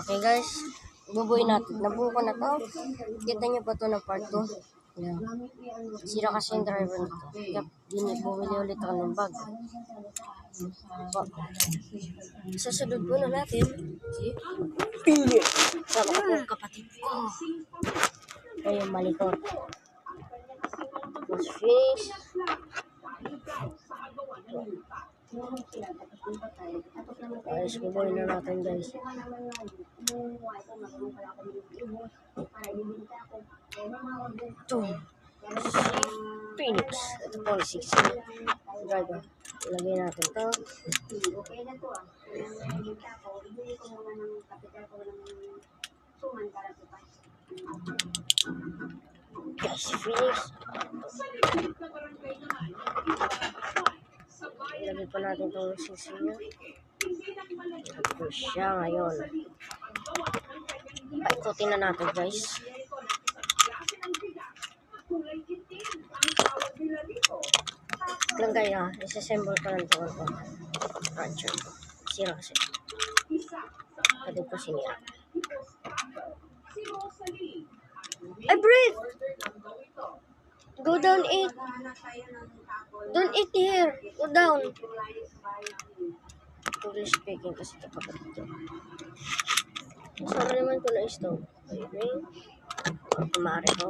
Okay guys, bubuin natin. Nabuo ko na to. Kita niyo pa to ng part 2. Yeah. Sira kasi yung driver nito. Kaya bumili ulit ako ng bag. Sasunod po na natin si Pili. Sama ko yung kapatid ko. Ayun, malikot. Mas fish. Guys, bubuin na natin guys. Ito. Phoenix. Ito po, 6 driver. Ilagay natin ito. Guys, Phoenix. Ilagay pa natin itong sisiyo. Ito siya ngayon. Paikutin na natin guys. Lang kaya, isassemble ko lang ito. Rancher ko. Sira kasi. Pwede ko sinira. Ay, breathe! Go down 8. Don't eat here. Go down. English speaking kasi ito kapatid ko. Sorry naman ko na stove. Okay. Kumari ko.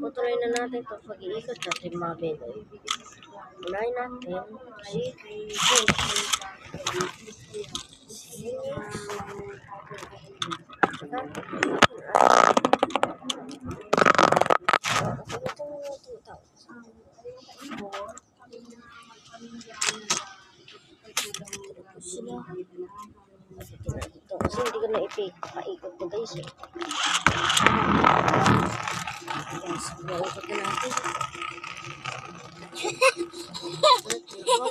Putuloy na natin ito pag-iikot natin mabelo. Unahin natin si sila. Kasi hindi ko na ipaikot ko guys eh. Guys, ipaikot na natin.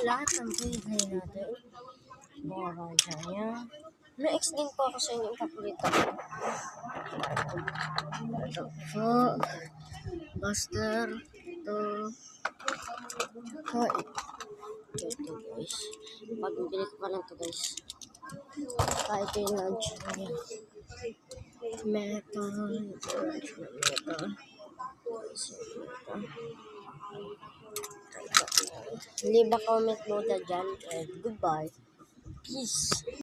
Lahat ng bigay natin. Bora dyan. Na-extend po ako sa inyong paborito. Ito po. Buster. Ito. Ito guys. Pag-bili ko pa lang ito guys. Kahit yung lunch. Metal. Leave a comment mo dyan. And goodbye. Peace.